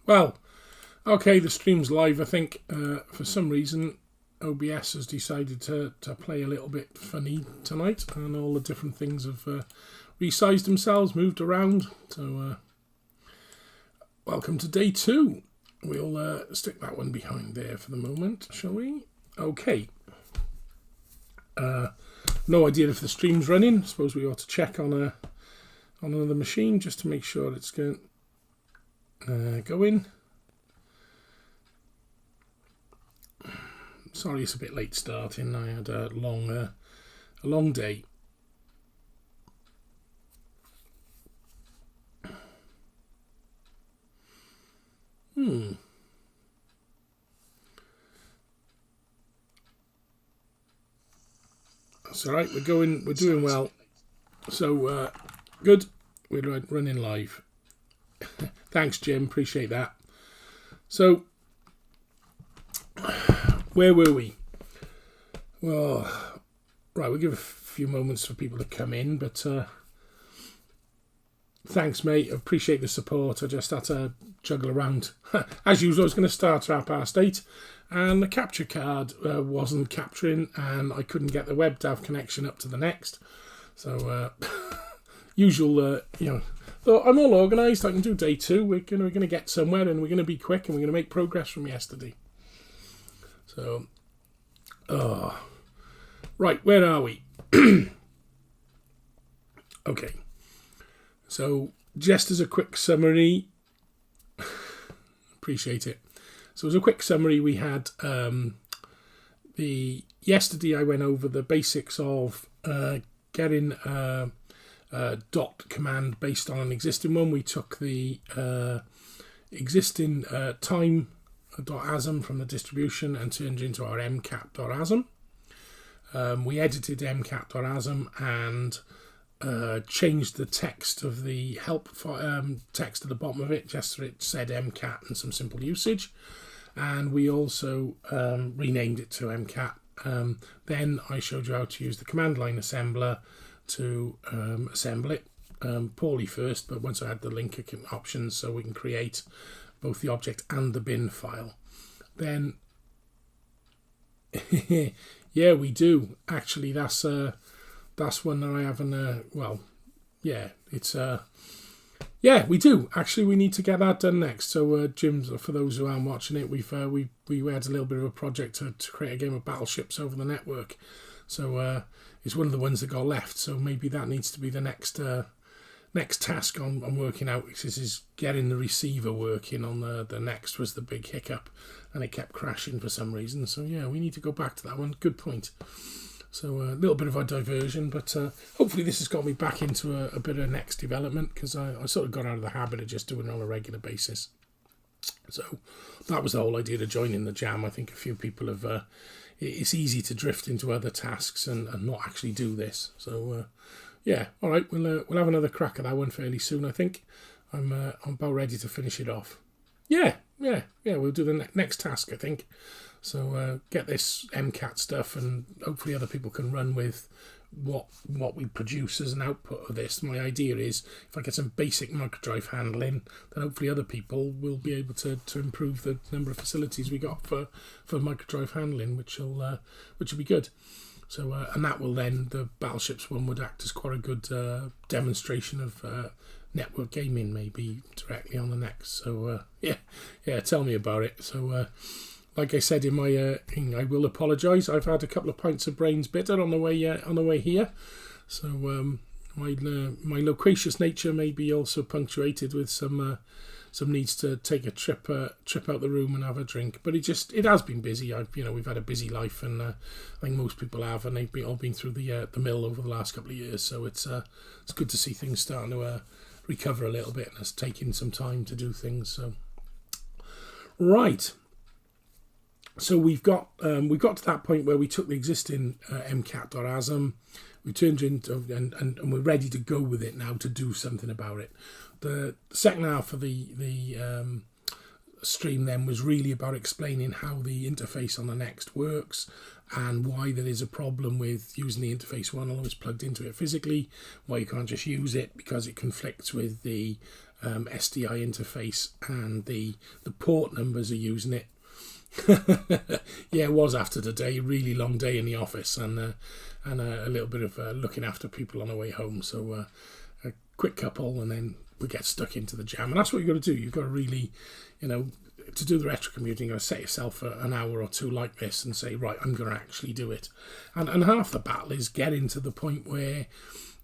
Well, okay, the stream's live. I think for some reason OBS has decided to play a little bit funny tonight, and all the different things have resized themselves, moved around. So welcome to day 2. We'll stick that one behind there for the moment, shall we? Okay. No idea if the stream's running. I suppose we ought to check on another machine just to make sure it's going. Sorry, it's a bit late starting. I had a long day. That's all right. We're doing well. So good. We're running live. Thanks, Jim. Appreciate that. So, where were we? Well, right. We'll give a few moments for people to come in, but thanks, mate. I appreciate the support. I just had to juggle around. As usual, I was going to start at 8:30, and the capture card wasn't capturing, and I couldn't get the WebDAV connection up to the next. So, usual, So I'm all organised. I can do day 2. We're going to get somewhere, and we're going to be quick, and we're going to make progress from yesterday. So, right, where are we? Okay. So, just as a quick summary, appreciate it. So, as a quick summary, we had yesterday I went over the basics of getting dot command based on an existing one. We took the existing time.asm from the distribution and turned it into our mcat.asm. We edited mcat.asm and changed the text of the help text at the bottom of it, just so it said mcat and some simple usage. And we also renamed it to mcat. Then I showed you how to use the command line assembler to assemble it, poorly first, but once I had the link options so we can create both the object and the bin file. Then, yeah, we do. Actually, that's one that I haven't, yeah, we do. Actually, we need to get that done next. So, Jim, for those who aren't watching it, we had a little bit of a project to create a game of battleships over the network. So, it's one of the ones that got left, so maybe that needs to be the next task I'm working out. This is getting the receiver working on the next was the big hiccup, and it kept crashing for some reason. So yeah, we need to go back to that one. Good point. So a little bit of a diversion, but hopefully this has got me back into a bit of next development, because I sort of got out of the habit of just doing it on a regular basis. So that was the whole idea of joining the jam. I think a few people have... it's easy to drift into other tasks and not actually do this. So, yeah, all right, we'll have another crack at that one fairly soon, I think. I'm about ready to finish it off. Yeah, we'll do the next task, I think. So get this MCAT stuff, and hopefully other people can run with what we produce as an output of this. My idea is if I get some basic microdrive handling, then hopefully other people will be able to improve the number of facilities we got for microdrive handling, which will be good. So and that will then, the battleships one would act as quite a good demonstration of network gaming, maybe directly on the next. So yeah, tell me about it. So like I said in my thing, I will apologise. I've had a couple of pints of brains bitter on the way here. So my loquacious nature may be also punctuated with some needs to take a trip out the room and have a drink. But it has been busy. We've had a busy life, and I think most people have, and they've all been through the mill over the last couple of years. So it's good to see things starting to recover a little bit, and it's taking some time to do things. So right. So we've got to that point where we took the existing mcat.asm, we turned it into, and we're ready to go with it now to do something about it. The second half of the stream then was really about explaining how the interface on the next works, and why there is a problem with using the interface one always plugged into it physically, why you can't just use it because it conflicts with the SDI interface, and the port numbers are using it. Yeah, it was after today, really long day in the office, and a little bit of looking after people on the way home. So a quick couple, and then we get stuck into the jam. And that's what you've got to do. You've got to really, to do the retro commuting, you've got to set yourself an hour or two like this and say, right, I'm going to actually do it. And half the battle is getting to the point where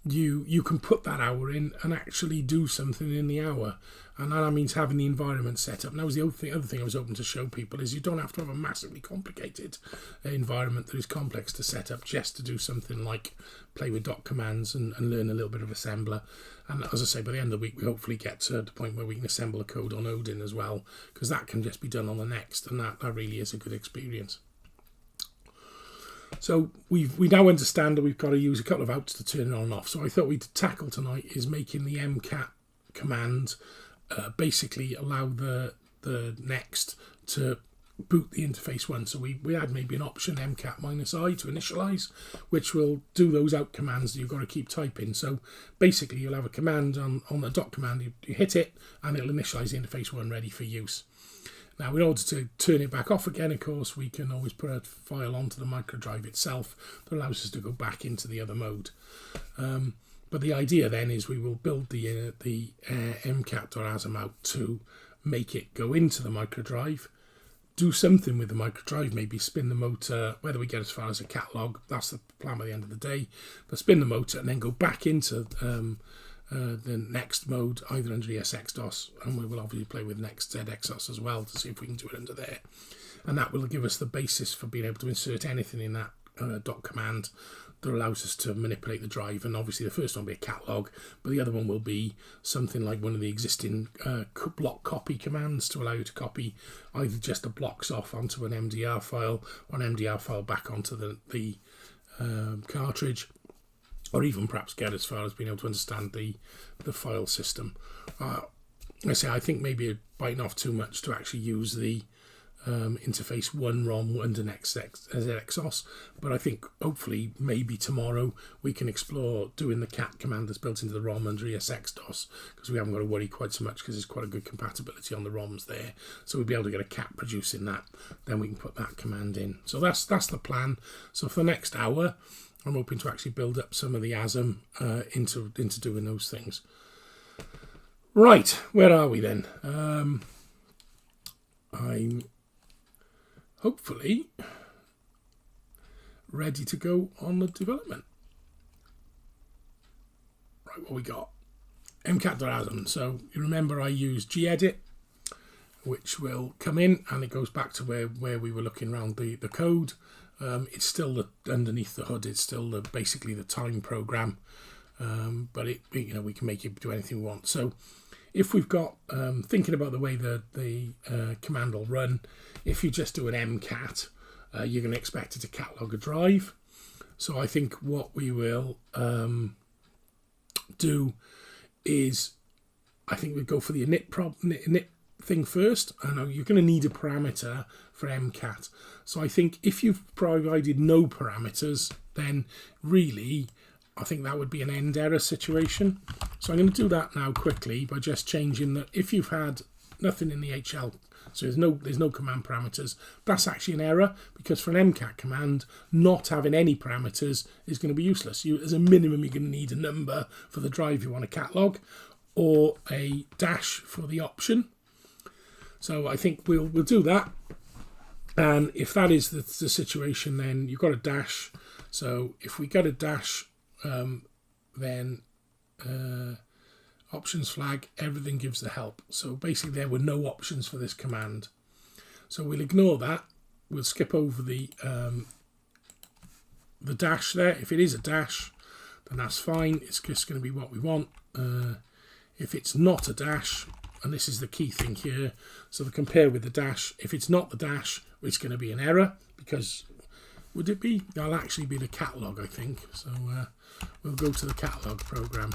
you can put that hour in and actually do something in the hour. And that means having the environment set up. And that was the other thing I was hoping to show people, is you don't have to have a massively complicated environment that is complex to set up just to do something like play with dot commands and learn a little bit of assembler. And as I say, by the end of the week, we hopefully get to the point where we can assemble a code on Odin as well, because that can just be done on the Next, and that really is a good experience. So we now understand that we've got to use a couple of outs to turn it on and off. So I thought we'd tackle tonight is making the mcat command basically allow the Next to boot the interface one. So we had maybe an option mcat -i to initialize, which will do those out commands that you've got to keep typing. So basically you'll have a command on the dot command, you hit it and it'll initialize the interface one ready for use. Now, in order to turn it back off again, of course, we can always put a file onto the microdrive itself that allows us to go back into the other mode. But the idea then is we will build the mcat.asm out to make it go into the microdrive, do something with the microdrive, maybe spin the motor, whether we get as far as a catalog, that's the plan by the end of the day, but spin the motor and then go back into the next mode, either under ESX-DOS, and we will obviously play with Next ZXOS as well to see if we can do it under there. And that will give us the basis for being able to insert anything in that dot command that allows us to manipulate the drive. And obviously the first one will be a catalog, but the other one will be something like one of the existing block copy commands to allow you to copy either just the blocks off onto an MDR file or an MDR file back onto the cartridge, or even perhaps get as far as being able to understand the file system. I think maybe biting off too much to actually use the interface 1 ROM under Next ZXOS, but I think hopefully maybe tomorrow we can explore doing the cat command that's built into the ROM under ESX-DOS, because we haven't got to worry quite so much because there's quite a good compatibility on the ROMs there. So we'll be able to get a cat producing that, then we can put that command in. So that's the plan. So for the next hour, I'm hoping to actually build up some of the ASM into doing those things. Right, where are we then? I'm hopefully ready to go on the development. Right, what we got? mcat.asm. So you remember I used gedit, which will come in, and it goes back to where we were looking around the code. It's still underneath the hood. It's still basically the time program, but we can make it do anything we want. So if we've got thinking about the way the command will run, if you just do an mcat, you're going to expect it to catalog a drive. So I think what we will do is, I think we'll go for the init thing first. I know you're going to need a parameter for mcat. So I think if you've provided no parameters, then really I think that would be an end error situation. So I'm going to do that now quickly by just changing that. If you've had nothing in the HL, so there's no command parameters, that's actually an error, because for an mcat command, not having any parameters is going to be useless. As a minimum, you're going to need a number for the drive you want to catalog, or a dash for the option. So I think we'll do that. And if that is the situation, then you've got a dash. So if we get a dash, then options flag, everything gives the help. So basically there were no options for this command. So we'll ignore that. We'll skip over the dash there. If it is a dash, then that's fine. It's just going to be what we want. If it's not a dash, and this is the key thing here, so to compare with the dash, if it's not the dash, it's going to be an error, because would it be? That'll actually be the catalog, I think. So we'll go to the catalog program.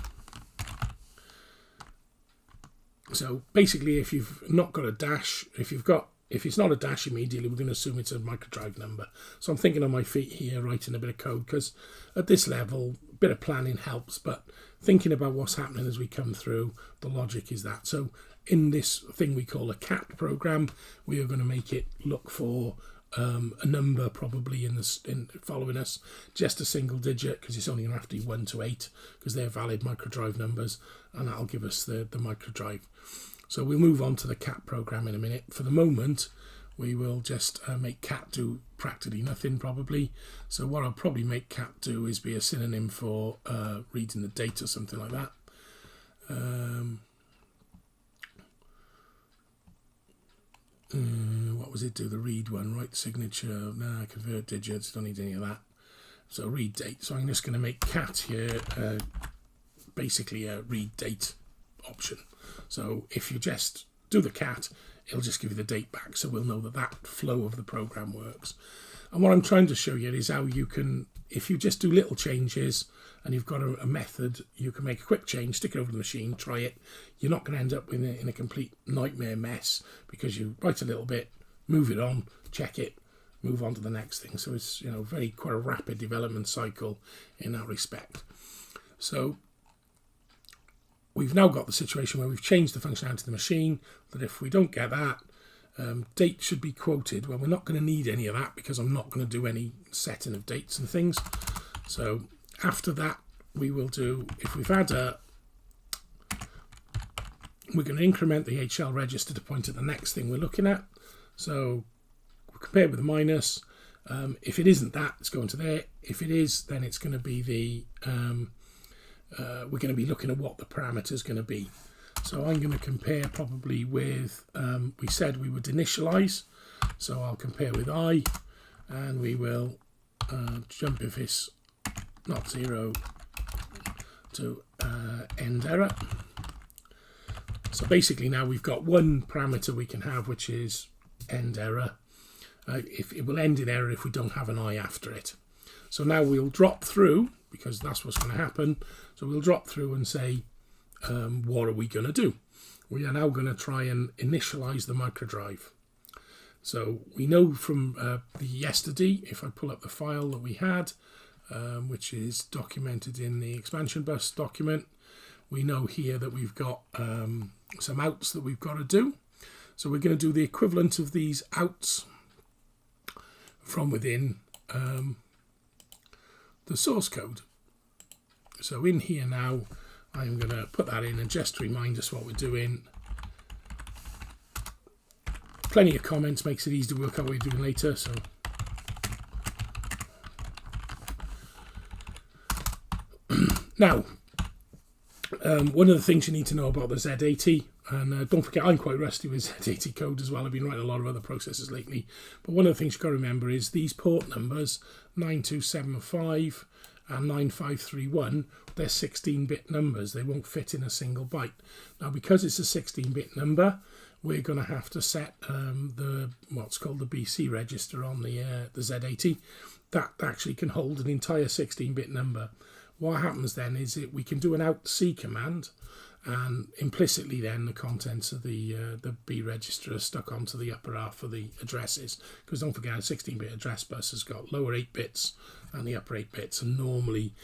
So basically, if you've not got a dash, if it's not a dash immediately, we're going to assume it's a microdrive number. So I'm thinking on my feet here, writing a bit of code, because at this level, a bit of planning helps, but thinking about what's happening as we come through, the logic is that. So in this thing we call a cat program, we are going to make it look for a number probably in following us, just a single digit, because it's only going to have to be 1 to 8 because they're valid microdrive numbers, and that'll give us the microdrive. So we'll move on to the cat program in a minute. For the moment, we will just make cat do practically nothing probably. So what I'll probably make cat do is be a synonym for reading the date or something like that. What was it do? The read one, write signature, convert digits, don't need any of that. So read date. So I'm just going to make cat here basically a read date option. So if you just do the cat, it'll just give you the date back, so we'll know that that flow of the program works. And what I'm trying to show you is how you can, if you just do little changes and you've got a method, you can make a quick change, stick it over the machine, try it. You're not going to end up in a complete nightmare mess, because you write a little bit, move it on, check it, move on to the next thing. So it's, you know, quite a rapid development cycle in that respect. So we've now got the situation where we've changed the functionality of the machine, that if we don't get that, date should be quoted. Well, we're not going to need any of that because I'm not going to do any setting of dates and things. So after that, we will do, if we've had we're going to increment the HL register to point at the next thing we're looking at. So we'll compare with the minus. If it isn't that, it's going to there. If it is, then it's going to be the we're going to be looking at what the parameter is going to be. So I'm going to compare probably with, we said we would initialize, so I'll compare with I, and we will jump if it's not 0 to end error. So basically now we've got one parameter we can have, which is end error. If it will end in error if we don't have an I after it. So now we'll drop through, because that's what's going to happen. So we'll drop through and say, what are we going to do? We are now going to try and initialize the microdrive. So we know from the yesterday, if I pull up the file that we had, which is documented in the expansion bus document, we know here that we've got some outs that we've got to do. So we're going to do the equivalent of these outs from within the source code. So in here now, I'm going to put that in, and just to remind us what we're doing. Plenty of comments, makes it easy to work out what we're doing later. So now, one of the things you need to know about the Z80, and don't forget, I'm quite rusty with Z80 code as well. I've been writing a lot of other processes lately. But one of the things you've got to remember is these port numbers, 9275 and 9531, they're 16-bit numbers. They won't fit in a single byte. Now, because it's a 16-bit number, we're going to have to set what's called the BC register on the Z80. That actually can hold an entire 16-bit number. What happens then is we can do an outc command, and implicitly then the contents of the B register are stuck onto the upper half of the addresses, because don't forget, a 16-bit address bus has got lower 8 bits and the upper 8 bits, and normally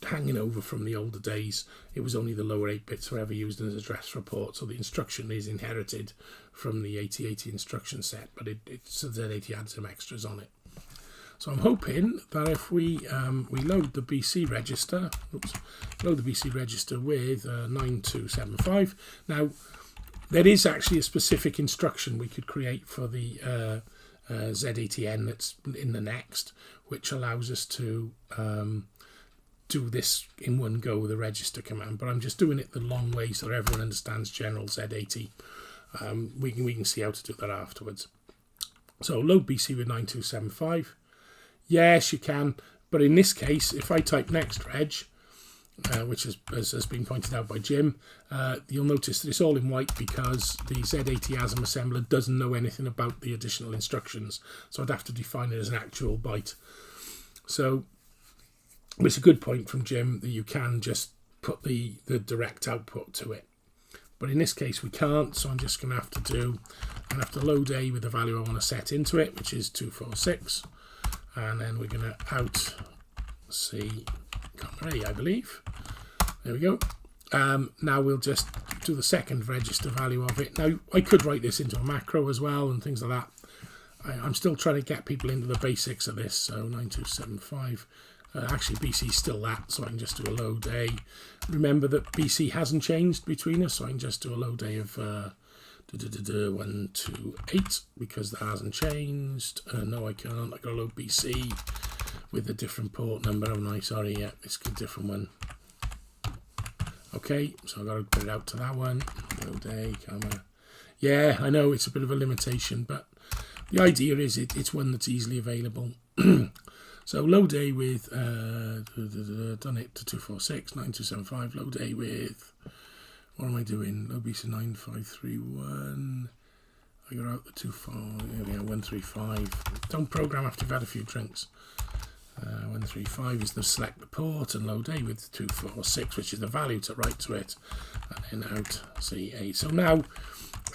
hanging over from the older days, it was only the lower 8 bits were ever used as address for port, so the instruction is inherited from the 8080 instruction set, but so Z80 had some extras on it. So I'm hoping that if we load the BC register, with 9275. Now, there is actually a specific instruction we could create for the Z80N that's in the next, which allows us to do this in one go with a register command. But I'm just doing it the long way so everyone understands general Z80. We can see how to do that afterwards. So load BC with 9275. Yes, you can, but in this case, if I type next reg, which has been pointed out by Jim, you'll notice that it's all in white because the Z80 ASM assembler doesn't know anything about the additional instructions, so I'd have to define it as an actual byte. So it's a good point from Jim that you can just put the direct output to it. But in this case we can't, so I'm just going to have to load A with the value I want to set into it, which is 246. And then we're going to out C, comma A, I believe. There we go. Now we'll just do the second register value of it. Now I could write this into a macro as well and things like that. I'm still trying to get people into the basics of this. So 9275. Actually, BC is still that, so I can just do a load A. Remember that BC hasn't changed between us, so I can just do a load A of 128 because that hasn't changed. No, I can't. I got to load BC with a different port number. Oh, no, sorry. Yeah, it's a different one. Okay, so I've got to put it out to that one. Load A, comma. Yeah, I know it's a bit of a limitation, but the idea is it's one that's easily available. So load A with, done it to 246, 9275, load A with, what am I doing? Load B to 9531, I got out the 135, don't program after you've had a few drinks. 135 is the select the port, and load A with 246, which is the value to write to it, and then out C8. So now,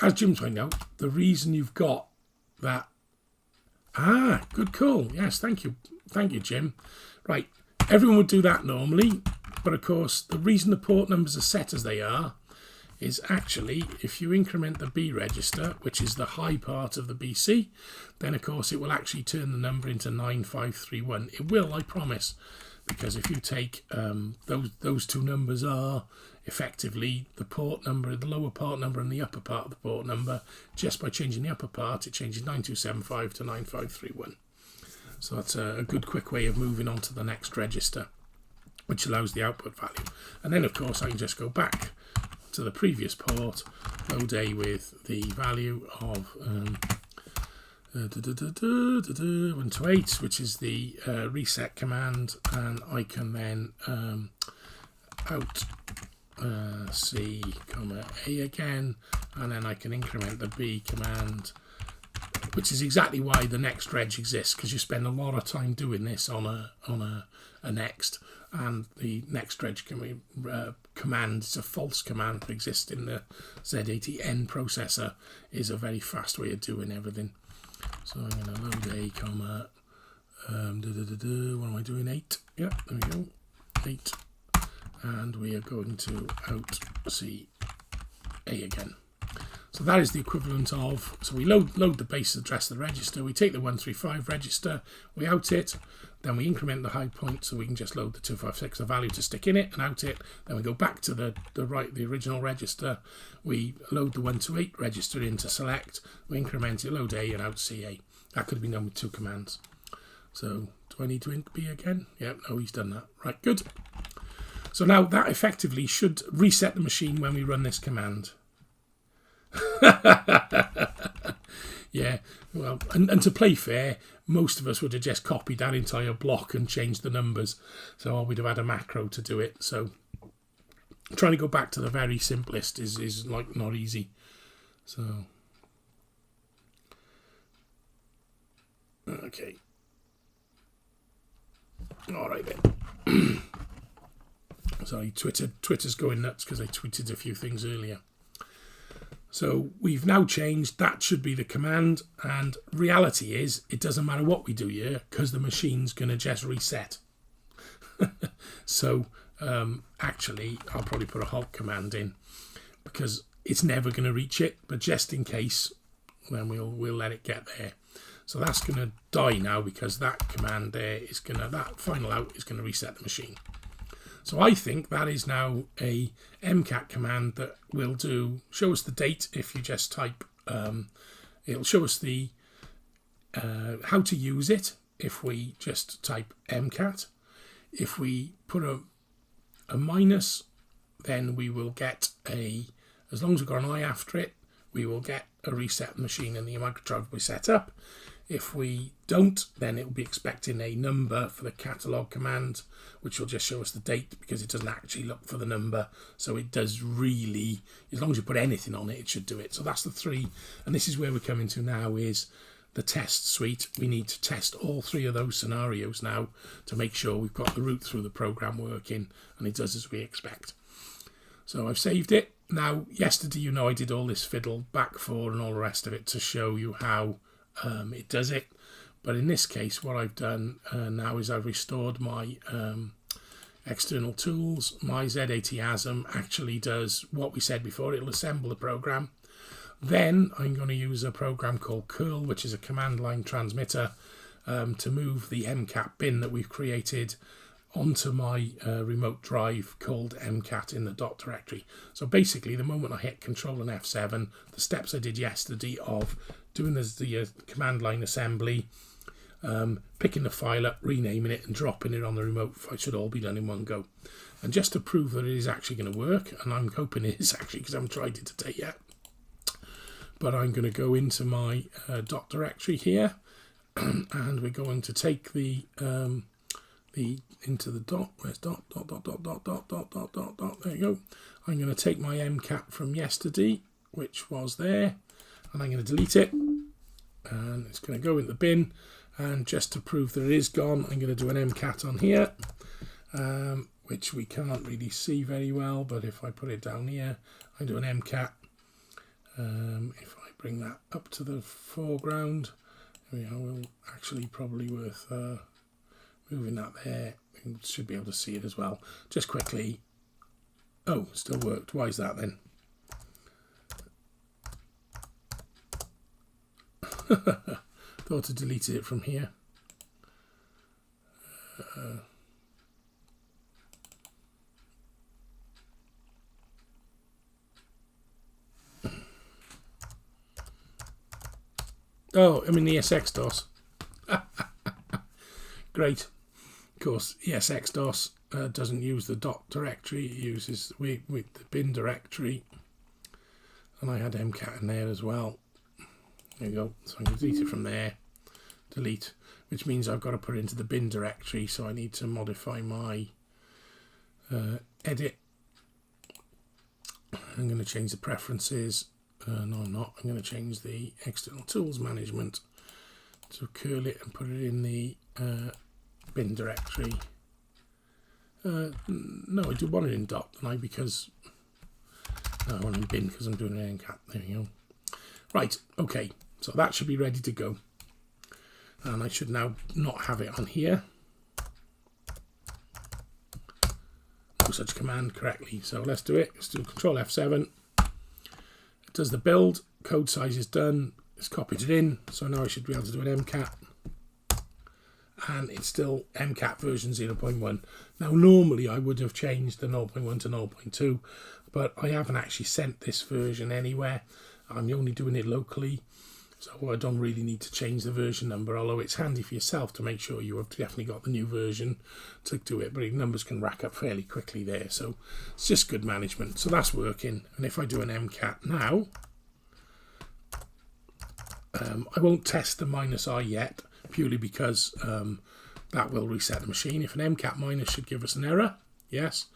as Jim's pointing out, the reason you've got that, good call, yes, thank you, Jim. Right, everyone would do that normally, but of course, the reason the port numbers are set as they are is actually, if you increment the B register, which is the high part of the BC, then of course it will actually turn the number into 9531. It will, I promise, because if you take those two numbers are effectively the port number, the lower part number and the upper part of the port number. Just by changing the upper part, it changes 9275 to 9531. So that's a good quick way of moving on to the next register, which allows the output value. And then of course I can just go back to the previous port, load A with the value of 128, which is the reset command, and I can then out C, comma A again, and then I can increment the B command, which is exactly why the next reg exists, because you spend a lot of time doing this on a next, and the next reg command is a false command that exists in the Z80N processor, is a very fast way of doing everything. So I'm going to load A, comma, what am I doing, 8, yeah, there we go, 8, and we are going to out C A again. So that is the equivalent of, so we load the base address of the register, we take the 135 register, we out it, then we increment the high point so we can just load the 256, the value to stick in it, and out it, then we go back to the original register, we load the 128 register into select, we increment it, load A and out CA. That could have been done with 2 commands. So do I need to ink B again? Yep, no, he's done that. Right, good. So now that effectively should reset the machine when we run this command. Yeah, well, and to play fair, most of us would have just copied that entire block and changed the numbers, so we'd have had a macro to do it. So trying to go back to the very simplest is like not easy. So okay, all right then. Sorry, Twitter's going nuts because I tweeted a few things earlier. So we've now changed, that should be the command, and reality is it doesn't matter what we do here because the machine's going to just reset. So actually I'll probably put a halt command in because it's never going to reach it, but just in case, then we'll let it get there. So that's going to die now because that command there is going to, that final out is going to reset the machine. So I think that is now a mcat command that will show us the date if you just type, it'll show us the how to use it if we just type mcat. If we put a minus, then we will get as long as we've got an I after it, we will get a reset machine and the microdrive will be set up. If we don't, then it will be expecting a number for the catalog command, which will just show us the date because it doesn't actually look for the number. So it does really, as long as you put anything on it, it should do it. So that's the 3. And this is where we're coming to now is the test suite. We need to test all 3 of those scenarios now to make sure we've got the route through the program working and it does as we expect. So I've saved it. Now, yesterday, I did all this fiddle back 4 and all the rest of it to show you how it does it, but in this case what I've done now is I've restored my external tools, my Z80ASM actually does what we said before. It'll assemble the program. Then I'm going to use a program called curl, which is a command line transmitter, to move the MCAT bin that we've created onto my remote drive called MCAT in the dot directory. So basically, the moment I hit Control and F7, the steps I did yesterday of doing the command line assembly, picking the file up, renaming it and dropping it on the remote should all be done in one go. And just to prove that it is actually going to work, and I'm hoping it is actually because I haven't tried it today yet, but I'm going to go into my dot directory here, and we're going to take the into the dot. Where's dot? There you go. I'm going to take my MCAT from yesterday, which was there, and I'm going to delete it, and it's going to go in the bin. And just to prove that it is gone, I'm going to do an MCAT on here, which we can't really see very well, but if I put it down here, I do an MCAT. If I bring that up to the foreground, will actually probably worth moving that there. You should be able to see it as well. Just quickly. Oh, still worked. Why is that then? Thought to delete it from here. Oh, I'm in the ESX-DOS. Great. Of course, ESX-DOS doesn't use the dot directory. It uses with the bin directory. And I had MCAT in there as well. There you go. So I can delete it from there. Delete, which means I've got to put it into the bin directory. So I need to modify my edit. I'm going to change the preferences. No, I'm not. I'm going to change the external tools management to curl it and put it in the bin directory. No, I do want it in dot, don't I? Because no, I want it in bin because I'm doing an MCAT. There you go. Right, okay. So that should be ready to go. And I should now not have it on here. No such command correctly. So let's do it. Let's do Control F7. It does the build. Code size is done. It's copied it in. So now I should be able to do an MCAT. And it's still MCAT version 0.1. Now, normally I would have changed the 0.1 to 0.2, but I haven't actually sent this version anywhere. I'm only doing it locally, so I don't really need to change the version number, although it's handy for yourself to make sure you have definitely got the new version to do it, but numbers can rack up fairly quickly there, so it's just good management. So that's working, and if I do an MCAT now, I won't test the -I yet, purely because that will reset the machine. If an MCAT minus should give us an error, yes,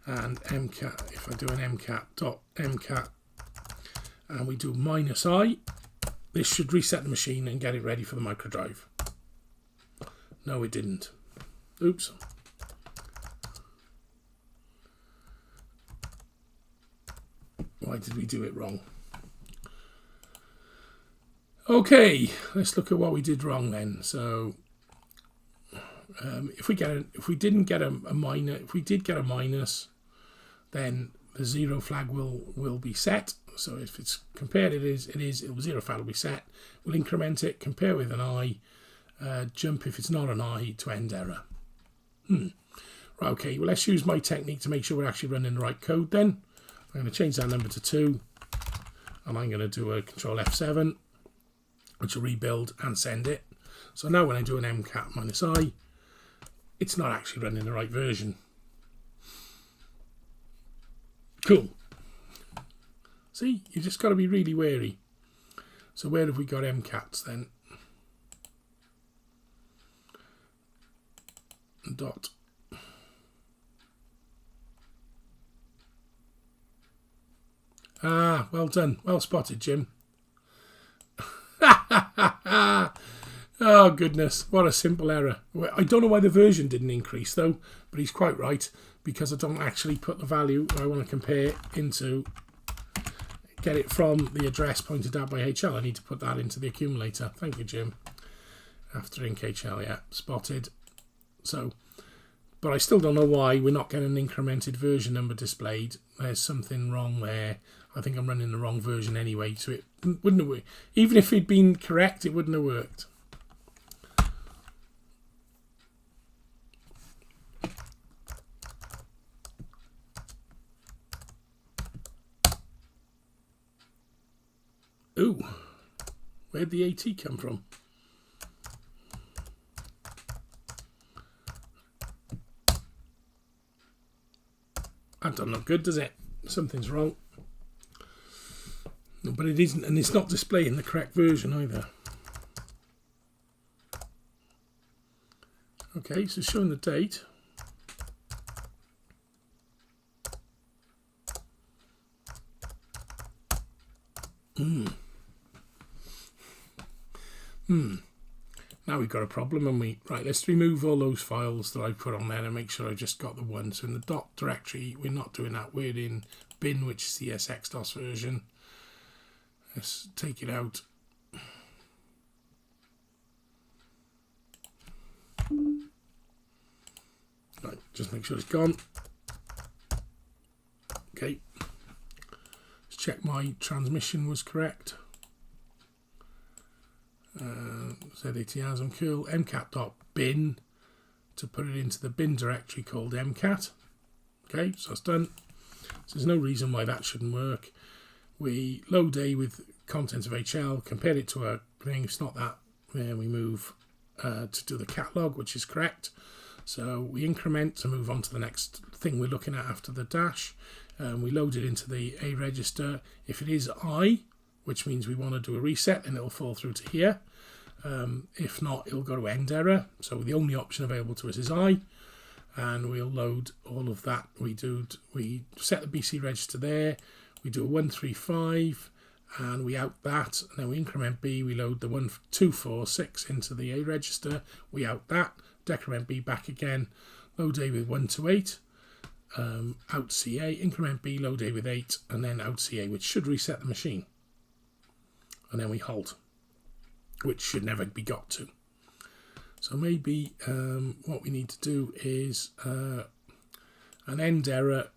and MCAT, if I do an MCAT.MCAT, and we do -I, this should reset the machine and get it ready for the micro drive. No, it didn't. Oops. Why did we do it wrong? Okay, let's look at what we did wrong then. So, if we did get a minus, then the 0 flag will be set. So if it's compared, the 0 flag will be set. We'll increment it, compare with an I, jump if it's not an I to end error. Right, okay, well, let's use my technique to make sure we're actually running the right code then. I'm going to change that number to 2, and I'm going to do a Control F7, which will rebuild and send it. So now when I do an MCAT -I, it's not actually running the right version. Cool. See, you just got to be really wary. So where have we got MCATs then? Dot. Ah, well done. Well spotted, Jim. Oh, goodness. What a simple error. I don't know why the version didn't increase, though, but he's quite right, because I don't actually put the value I want to compare into, get it from the address pointed out by HL. I need to put that into the accumulator. Thank you, Jim. After inc HL, yeah, spotted. So But I still don't know why we're not getting an incremented version number displayed. There's something wrong there. I think I'm running the wrong version anyway, so it wouldn't have worked. Even if it'd been correct, it wouldn't have worked. Ooh, where'd the AT come from? That doesn't look good, does it? Something's wrong. No, but it isn't, and it's not displaying the correct version either. Okay, so showing the date. Now we've got a problem, and right, let's remove all those files that I put on there and make sure I just got the one. So in the dot directory, we're not doing that. We're in bin, which is the SX-DOS version. Let's take it out. Right, just make sure it's gone. Okay. Let's check my transmission was correct. ZATASM curl mcat.bin to put it into the bin directory called mcat. Okay, so that's done. So there's no reason why that shouldn't work. We load A with contents of HL, compare it to a thing. It's not that. Then we move to do the catalog, which is correct. So we increment to move on to the next thing we're looking at after the dash. We load it into the A register. If it is I, which means we want to do a reset, and it'll fall through to here. If not, it'll go to end error. So the only option available to us is I, and we'll load all of that. We set the BC register there. We do a 135, and we out that, and then we increment B. We load the 1246 into the A register. We out that, decrement B back again, load A with 128, out CA, increment B, load A with 8, and then out CA, which should reset the machine. And then we halt, which should never be got to. So maybe what we need to do is an end error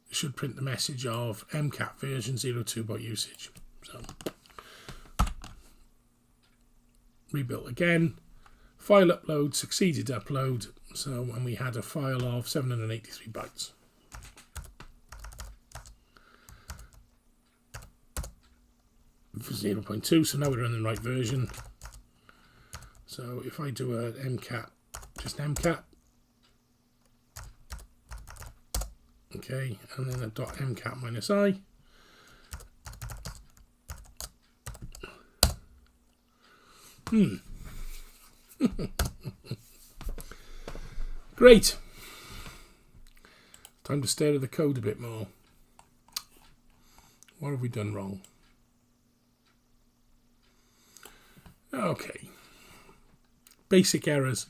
should print the message of mcat version 02.usage. So rebuilt again, file upload succeeded upload. So when we had a file of 783 bytes. For 0.2, so now we're running the right version. So if I do an mcat, just mcat, okay, and then a .mcat minus I. Great. Time to stare at the code a bit more. What have we done wrong? Okay. Basic errors.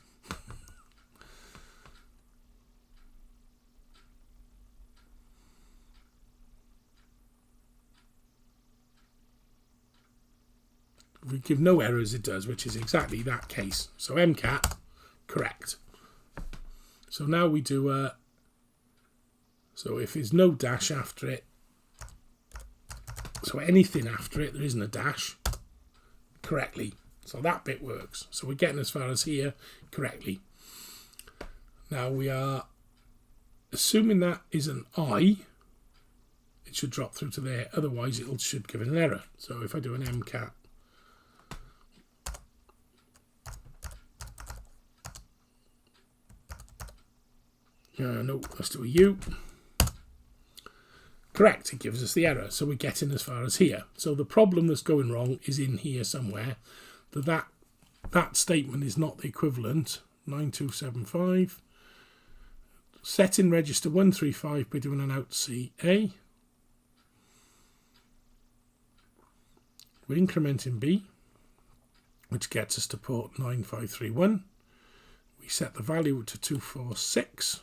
If we give no errors, it does, which is exactly that case. So mcat, correct. So now we do so if there's no dash after it, so anything after it, there isn't a dash, correctly. So that bit works. So we're getting as far as here correctly. Now we are assuming that is an I. It should drop through to there. Otherwise, it should give it an error. So if I do an mcat, no, let's do a U. Correct, it gives us the error. So we're getting as far as here. So the problem that's going wrong is in here somewhere. That statement is not the equivalent. 9275. Set in register 135 by doing an out CA. We're incrementing B, which gets us to port 9531. We set the value to 246.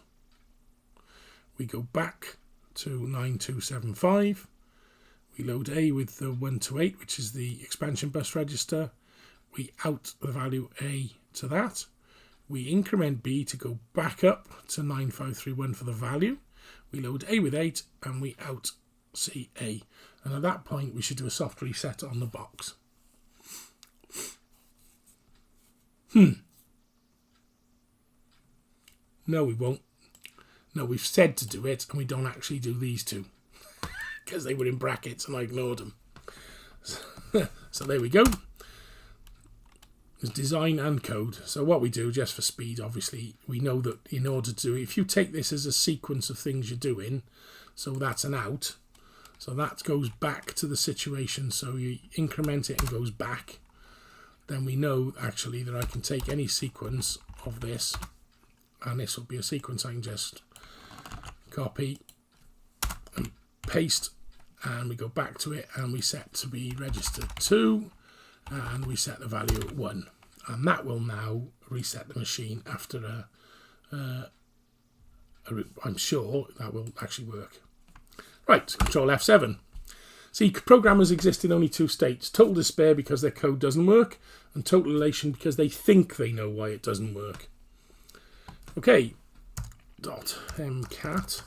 We go back to 9275. We load A with the 128, which is the expansion bus register. We out the value A to that. we increment B to go back up to 9531 for the value. We load A with 8 and we out C A. And at that point, we should do a soft reset on the box. No, we won't. No, we've said to do it, and we don't actually do these two. Because they were in brackets, and I ignored them. So there we go. There's design and code. So what we do, just for speed, obviously, we know that in order to... If you take this as a sequence of things you're doing, so that's an out. So that goes back to the situation. So you increment it and goes back. Then we know, actually, that I can take any sequence of this, and this will be a sequence I can just copy and paste, and we go back to it and we set to be registered 2 and we set the value at 1, and that will now reset the machine after I'm sure that will actually work. Right, Control F7. See, programmers exist in only 2 states: total despair because their code doesn't work, and total elation because they think they know why it doesn't work. Okay, .mcat.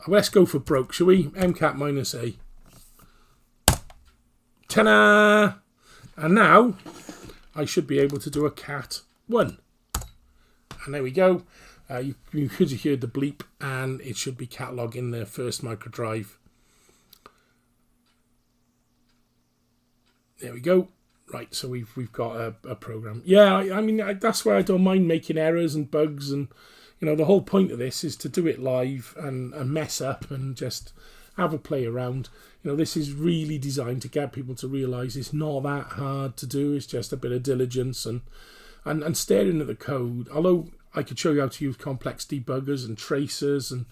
Let's go for broke, shall we? mcat minus A. Ta-da! And now I should be able to do a cat 1. And there we go. You could have heard the bleep, and it should be catalog in the first microdrive. There we go. Right, so we've got a program. Yeah, I mean, that's why I don't mind making errors and bugs, and you know, the whole point of this is to do it live and mess up and just have a play around. You know, this is really designed to get people to realise it's not that hard to do. It's just a bit of diligence and staring at the code. Although I could show you how to use complex debuggers and tracers, and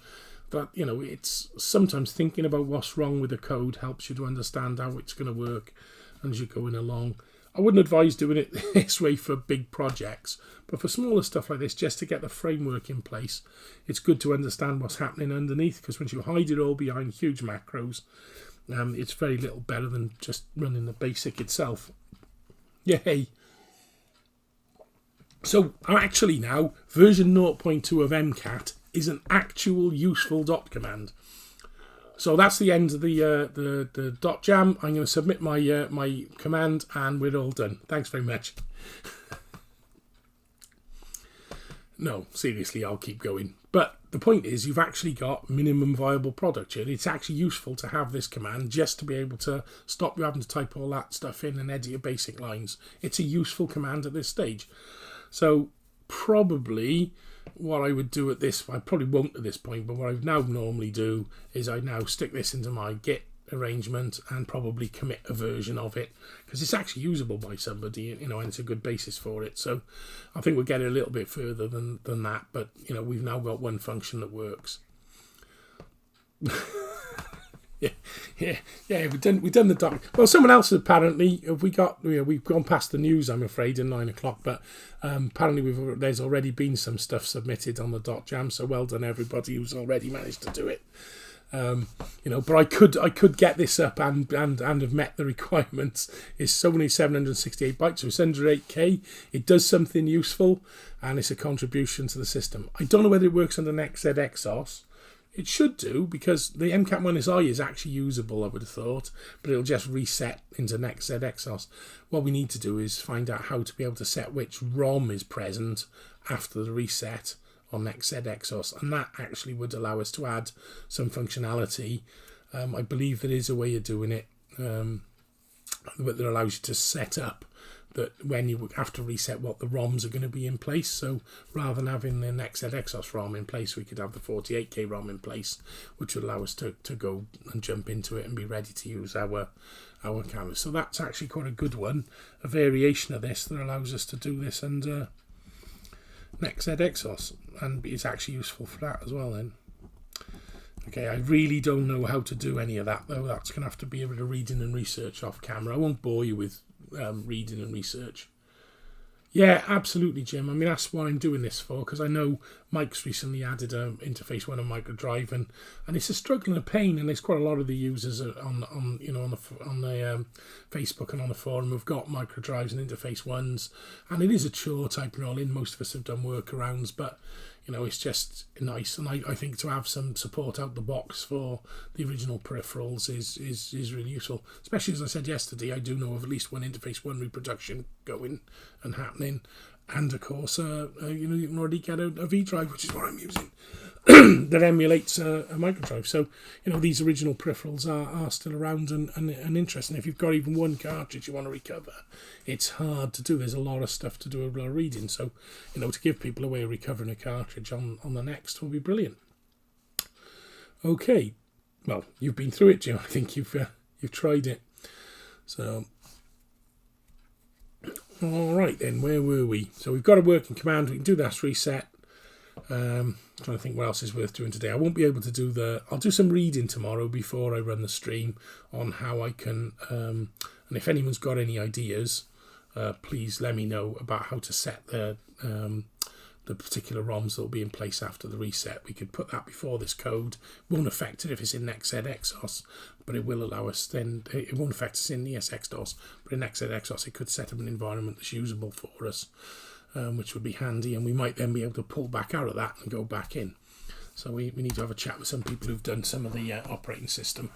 that, you know, it's sometimes thinking about what's wrong with the code helps you to understand how it's going to work as you're going along. I wouldn't advise doing it this way for big projects, but for smaller stuff like this, just to get the framework in place, it's good to understand what's happening underneath, because once you hide it all behind huge macros, it's very little better than just running the basic itself. Yay! So actually now, version 0.2 of MCAT is an actual useful dot command. So that's the end of the .jam. I'm going to submit my my command, and we're all done. Thanks very much. No, seriously, I'll keep going. But the point is, you've actually got minimum viable product here. It's actually useful to have this command just to be able to stop you having to type all that stuff in and edit your basic lines. It's a useful command at this stage. So probably what I would do at this, I probably won't at this point, but what I now normally do is I now stick this into my Git arrangement and probably commit a version of it, because it's actually usable by somebody, you know, and it's a good basis for it. So I think we'll get it a little bit further than that, but you know, we've now got one function that works. Yeah. We've done the doc. Well, someone else apparently, we've gone past the news, I'm afraid, at 9 o'clock. But apparently, there's already been some stuff submitted on the .jam. So well done, everybody who's already managed to do it. You know, but I could get this up and have met the requirements. It's only 768 bytes, so it's under 8K. It does something useful, and it's a contribution to the system. I don't know whether it works under NextZXOS. It should do, because the MCAT-I is actually usable, I would have thought, but it'll just reset into NextZXOS. What we need to do is find out how to be able to set which ROM is present after the reset on NextZXOS, and that actually would allow us to add some functionality. I believe there is a way of doing it that allows you to set up that when you have to reset what the ROMs are going to be in place. So rather than having the NextZXOS ROM in place, we could have the 48K ROM in place, which would allow us to go and jump into it and be ready to use our cameras. So that's actually quite a good one, a variation of this that allows us to do this under NextZXOS, and it's actually useful for that as well then. Okay, I really don't know how to do any of that though. That's going to have to be a bit of reading and research off camera. I won't bore you with reading and research. Yeah, absolutely, Jim. I mean, that's what I'm doing this for, because I know Mike's recently added interface one on microdrive, and it's a struggle and a pain. And there's quite a lot of the users on the Facebook and on the forum who've got microdrives and interface ones, and it is a chore typing all in. Most of us have done workarounds, but it's just nice, and I think to have some support out the box for the original peripherals is really useful. Especially, as I said yesterday, I do know of at least one interface one reproduction going and happening, and of course, you can already get a V drive, which is what I'm using, that emulates a microdrive. So these original peripherals are still around and interesting. If you've got even one cartridge you want to recover, it's hard to do. There's a lot of stuff to do, a lot of reading. So to give people a way of recovering a cartridge on the Next will be brilliant. Okay, well, you've been through it, Jim. I think you've tried it. So all right then, where were we? So we've got a working command. We can do that reset. Trying to think what else is worth doing today. I won't be able to do I'll do some reading tomorrow before I run the stream on how I can, and if anyone's got any ideas, please let me know about how to set the particular ROMs that will be in place after the reset. We could put that before this code. It won't affect it if it's in NextZXOS, but it will allow us then, it won't affect us in ESXDOS, but in NextZXOS it could set up an environment that's usable for us. Which would be handy, and we might then be able to pull back out of that and go back in. So we need to have a chat with some people who've done some of the operating system.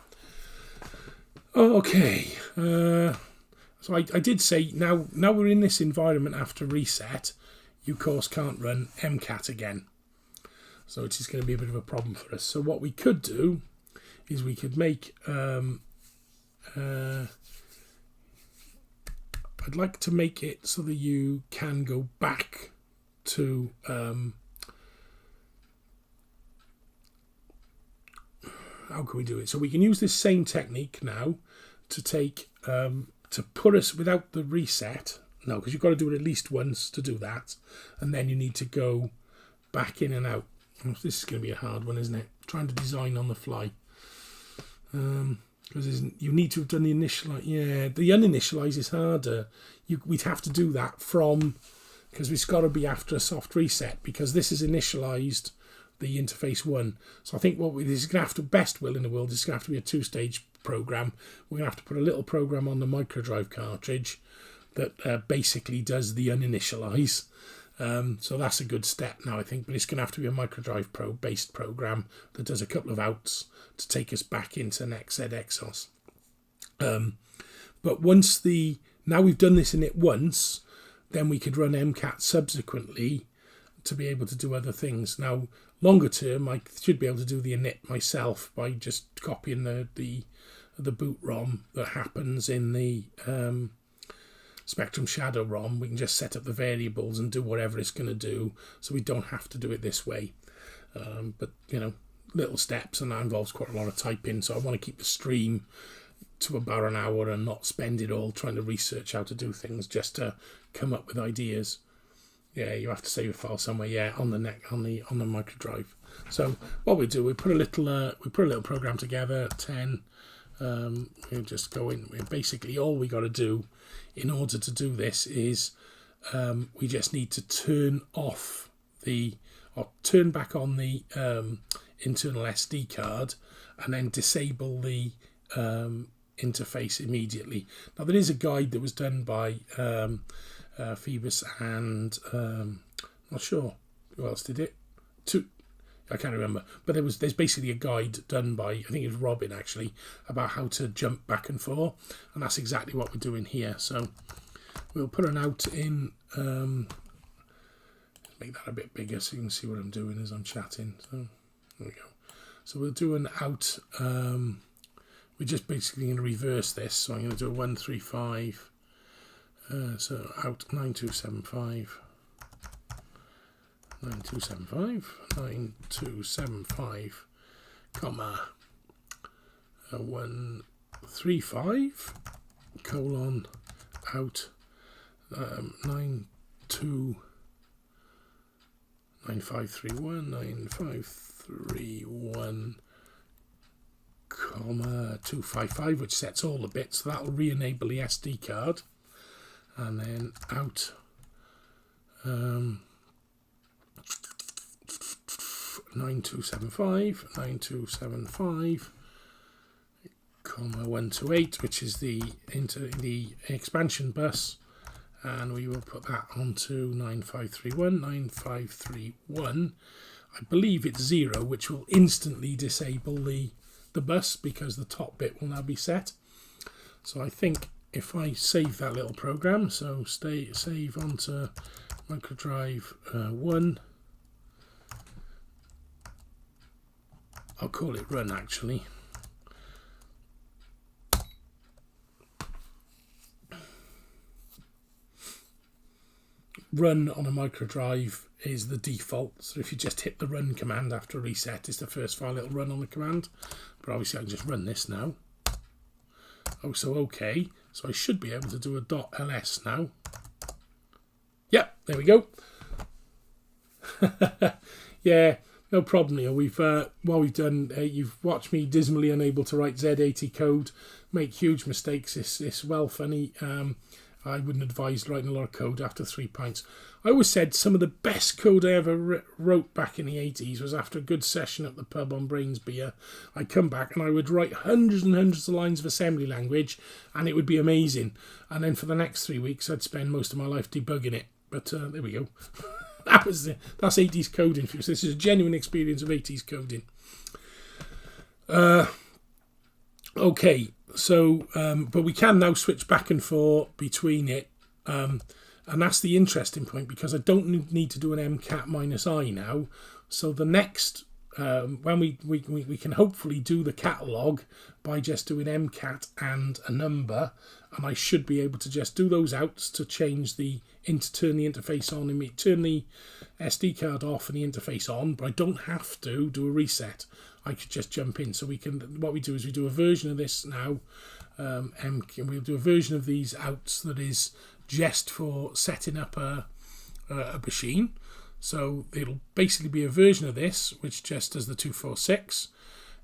Okay, so I did say now we're in this environment after reset, you of course can't run MCAT again. So it is going to be a bit of a problem for us. So what we could do is we could make I'd like to make it so that you can go back to how can we do it? So we can use this same technique now to take to put us without the reset. No, because you've got to do it at least once to do that, and then you need to go back in and out. This is going to be a hard one, isn't it? Trying to design on the fly. Because you need to have done the initialize. Yeah, the uninitialize is harder. We'd have to do that because it's got to be after a soft reset, because this is initialized the interface one. So I think this is going to have to, best will in the world, is going to have to be a two-stage program. We're going to have to put a little program on the microdrive cartridge that basically does the uninitialize. So that's a good step now, I think, but it's going to have to be a microdrive based program that does a couple of outs to take us back into NextZXOS. But now we've done this in it once, then we could run MCAT subsequently to be able to do other things. Now, longer term, I should be able to do the init myself by just copying the boot ROM that happens in the Spectrum Shadow ROM. We can just set up the variables and do whatever it's going to do, so we don't have to do it this way. But little steps, and that involves quite a lot of typing, so I want to keep the stream to about an hour and not spend it all trying to research how to do things, just to come up with ideas. Yeah, you have to save a file somewhere. Yeah, on the microdrive. So what we do, we put a little program together. 10. We just go in. Basically, all we got to do in order to do this is we just need to turn back on the internal SD card, and then disable the interface immediately. Now there is a guide that was done by Phoebus and not sure who else did it. I can't remember, but there's basically a guide done by, I think it was Robin actually, about how to jump back and forth, and that's exactly what we're doing here. So we'll put an out in, make that a bit bigger so you can see what I'm doing as I'm chatting. So there we go. So we'll do an out, we're just basically going to reverse this, so I'm going to do a 135, so out 9275. 9275, comma 135 colon out 9531 comma 255, which sets all the bits, so that'll re-enable the SD card, and then out 9275, 9275, comma 128, which is the expansion bus, and we will put that onto 9531, 9531. I believe it's 0, which will instantly disable the bus because the top bit will now be set. So I think if I save that little program, so save onto microdrive 1, I'll call it run actually. Run on a microdrive is the default, so if you just hit the run command after reset, it's the first file it'll run on the command. But obviously I can just run this now. Oh, so okay, so I should be able to do a .ls now. Yep, there we go. Yeah, no problem here. We've what we've done, you've watched me dismally unable to write Z80 code, make huge mistakes. It's well funny. I wouldn't advise writing a lot of code after 3 pints. I always said some of the best code I ever wrote back in the 80s was after a good session at the pub on Brains Beer. I'd come back and I would write hundreds and hundreds of lines of assembly language, and it would be amazing. And then for the next 3 weeks, I'd spend most of my life debugging it. But there we go. That's 80s coding for you. So this is a genuine experience of 80s coding. Okay. So, but we can now switch back and forth between it, and that's the interesting point, because I don't need to do an mcat -i now. So the next, when we can hopefully do the catalog by just doing mcat and a number, and I should be able to just do those outs to change turn the interface on, and turn the SD card off and the interface on, but I don't have to do a reset. I could just jump in. So we can. What we do is we do a version of this now. We'll do a version of these outs that is just for setting up a machine. So it'll basically be a version of this which just does the 246.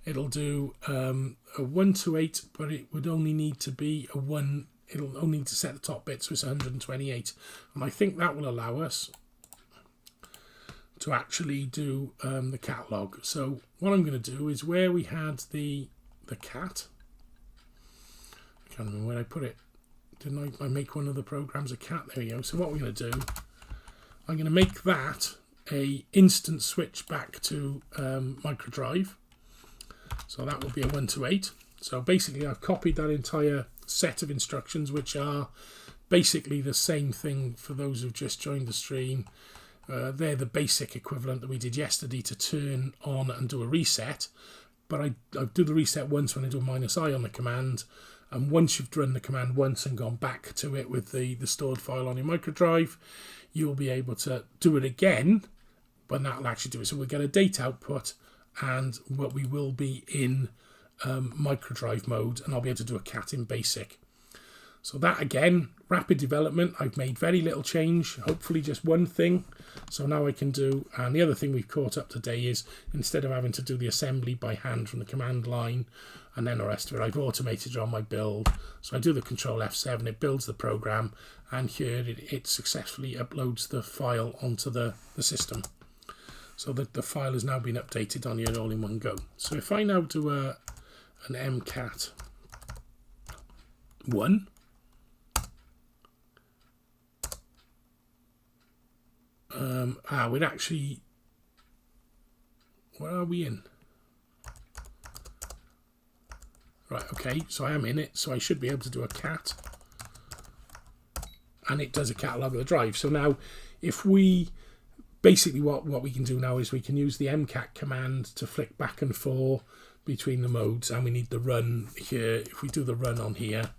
It'll do a 128, but it would only need to be a 1. It'll only need to set the top bit, so it's 128, and I think that will allow us to actually do the catalog. So what I'm going to do is where we had the cat, I can't remember where I put it. Didn't I make one of the programs a cat? There we go. So what we're going to do, I'm going to make that a instant switch back to microdrive. So that will be a 128. So basically I've copied that entire set of instructions, which are basically the same thing for those who've just joined the stream. They're the basic equivalent that we did yesterday to turn on and do a reset. But I do the reset once when I do a -i on the command. And once you've run the command once and gone back to it with the stored file on your microdrive, you'll be able to do it again, but that'll actually do it. So we'll get a date output, and what we will be in microdrive mode, and I'll be able to do a cat in basic. So that again, rapid development. I've made very little change, hopefully just one thing. So now I can do, and the other thing we've caught up today is instead of having to do the assembly by hand from the command line and then the rest of it, I've automated it on my build. So I do the control F7, it builds the program, and here it successfully uploads the file onto the system. So that the file has now been updated on here all in one go. So if I now do an mcat 1, we'd actually, where are we in? Right, okay, so I am in it, so I should be able to do a cat, and it does a catalog of the drive. So now, if we, basically what we can do now is we can use the mcat command to flick back and forth between the modes, and we need the run here. If we do the run on here,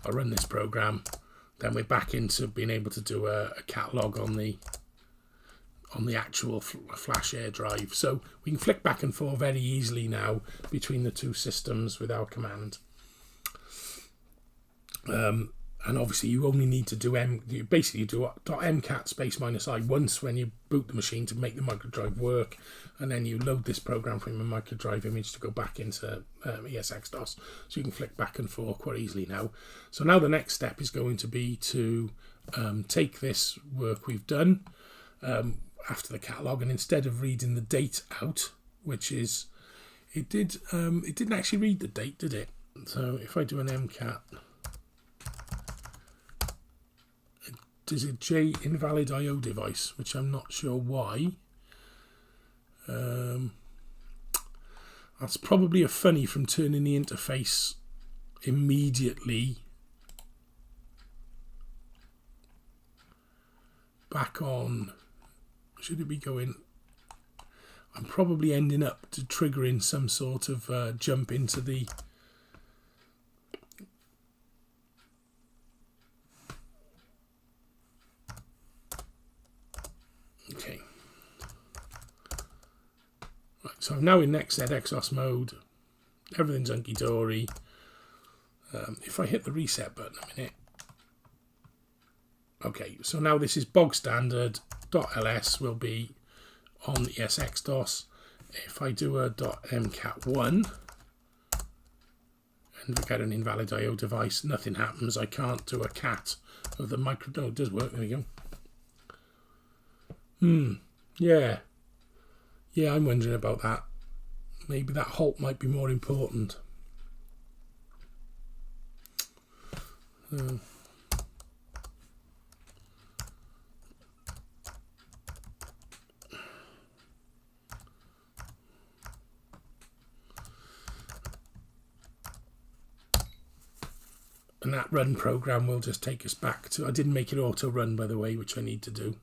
I'll run this program, then we're back into being able to do a catalog on the actual flash air drive. So we can flick back and forth very easily now between the two systems with our command. And obviously you only need to do you basically do .mcat space -i once when you boot the machine to make the microdrive work, and then you load this program from a microdrive image to go back into ESX-DOS. So you can flick back and forth quite easily now. So now the next step is going to be to take this work we've done after the catalogue, and instead of reading the date out, which is, it didn't actually read the date, did it? So if I do an MCAT, does it J invalid IO device, which I'm not sure why. That's probably a funny from turning the interface immediately back on. Should it be going? I'm probably ending up to triggering some sort of jump into the okay. Right, so I'm now in NextZXOS mode. Everything's hunky-dory. If I hit the reset button a minute. Okay, so now this is bog standard. .ls will be on the ESX-DOS. If I do a .mcat1 and get an invalid IO device, nothing happens. I can't do a cat of the micro. No, it does work. There we go. Yeah. Yeah, I'm wondering about that. Maybe that halt might be more important. And that run program will just take us back to, I didn't make it auto run, by the way, which I need to do.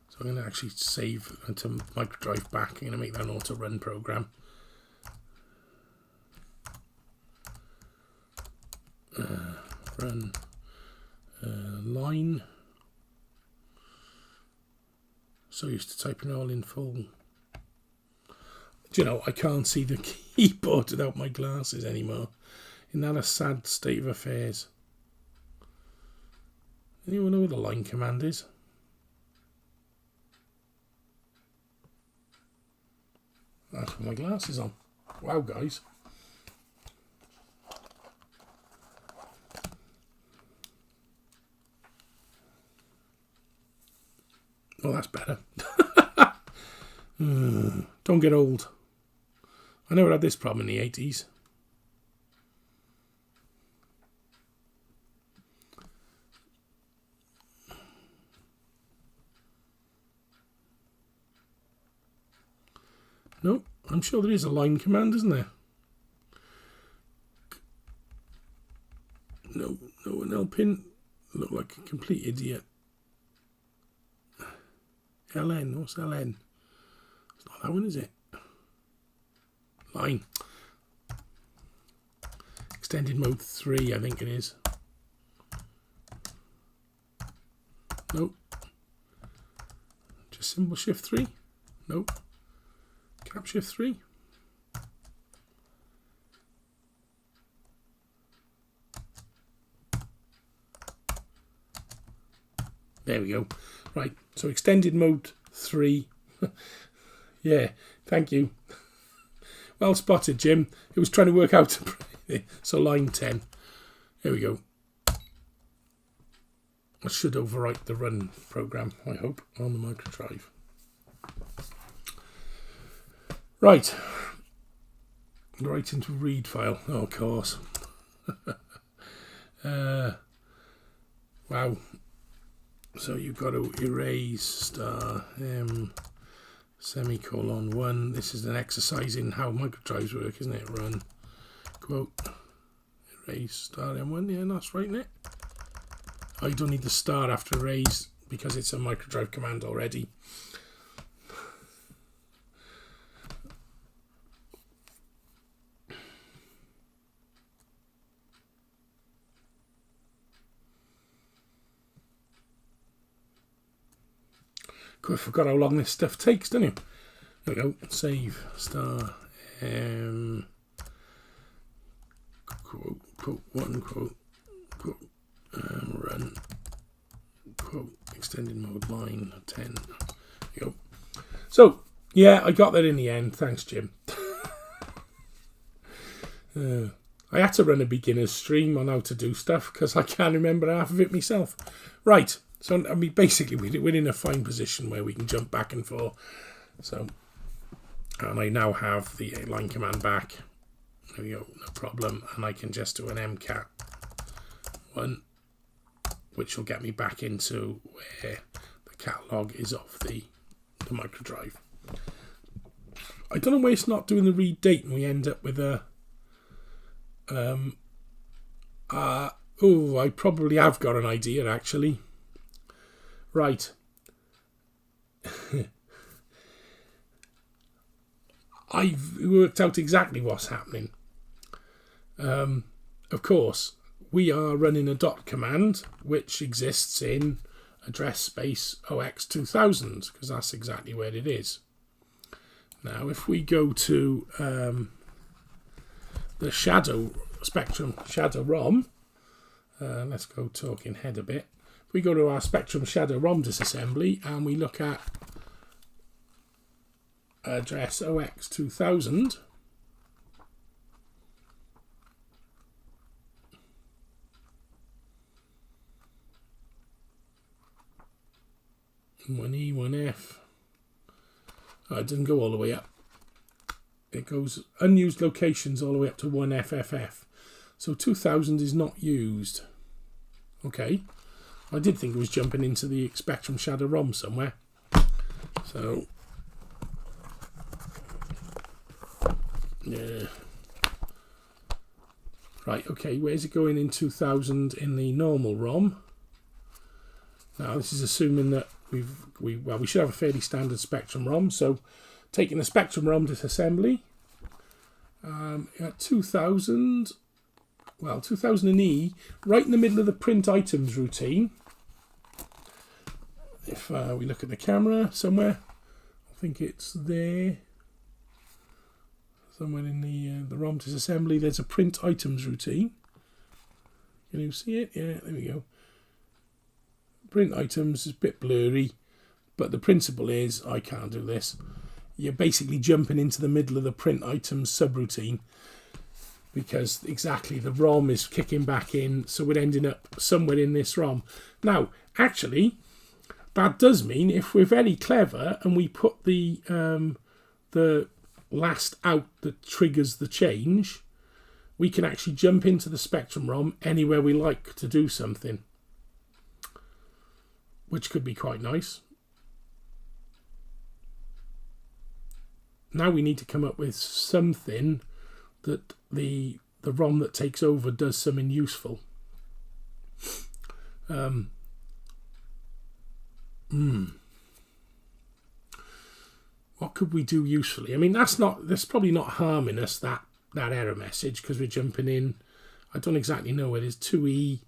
So I'm going to actually save into microdrive back. I'm going to make that an auto run program. Run line. So used to typing all in full. Do you know, I can't see the keyboard without my glasses anymore. Isn't that a sad state of affairs? Anyone know what the line command is? That's with my glasses on. Wow, guys. Oh, that's better. Don't get old. I never had this problem in the 80s. No, I'm sure there is a line command, isn't there? No, an L pin. Look like a complete idiot. LN, what's LN? It's not that one, is it? Line. Extended mode 3, I think it is. Nope. Just symbol shift 3? Nope. Cap shift 3? There we go. Right, so extended mode 3. Yeah, thank you. Well spotted, Jim. It was trying to work out. So line 10. There we go. I should overwrite the run program, I hope, on the microdrive. Right. Right into read file. Oh, of course. Wow. So you've got to erase star m semicolon 1. This is an exercise in how microdrives work, isn't it? Run quote erase star m1. Yeah, that's right, isn't it? Oh, you don't need the star after erase because it's a microdrive command already. I forgot how long this stuff takes, don't you? There we go. Save star quote 1 quote run quote extended mode line 10. There we go. So yeah, I got that in the end. Thanks, Jim. I had to run a beginner's stream on how to do stuff because I can't remember half of it myself. Right, so I mean, basically we're in a fine position where we can jump back and forth. So, and I now have the line command back. There we go, no problem. And I can just do an mcat 1, which will get me back into where the catalog is of the micro drive. I don't know why it's not doing the read date and we end up with a I probably have got an idea actually. Right. I've worked out exactly what's happening. Of course, we are running a dot command which exists in address space OX2000 because that's exactly where it is. Now, if we go to the Spectrum Shadow ROM, let's go talking head a bit. If we go to our Spectrum Shadow ROM disassembly and we look at address OX2000, one E, one F. Oh, it doesn't go all the way up. It goes unused locations all the way up to 1FFF. So 2000 is not used. Okay. I did think it was jumping into the Spectrum Shadow ROM somewhere. So, yeah. Right, okay, where's it going in 2000 in the normal ROM? Now, this is assuming that we should have a fairly standard Spectrum ROM. So, taking the Spectrum ROM disassembly, at 2000, well, 2000E, right in the middle of the print items routine. If we look at the camera somewhere, I think it's there. Somewhere in the ROM disassembly, there's a print items routine. Can you see it? Yeah, there we go. Print items is a bit blurry, but the principle is, I can't do this. You're basically jumping into the middle of the print items subroutine because exactly the ROM is kicking back in, so we're ending up somewhere in this ROM. Now, actually, that does mean if we're very clever and we put the last out that triggers the change, we can actually jump into the Spectrum ROM anywhere we like to do something, which could be quite nice. Now we need to come up with something that the ROM that takes over does something useful. What could we do usefully? I mean, that's probably not harming us, that error message, because we're jumping in. I don't exactly know where it is. 2E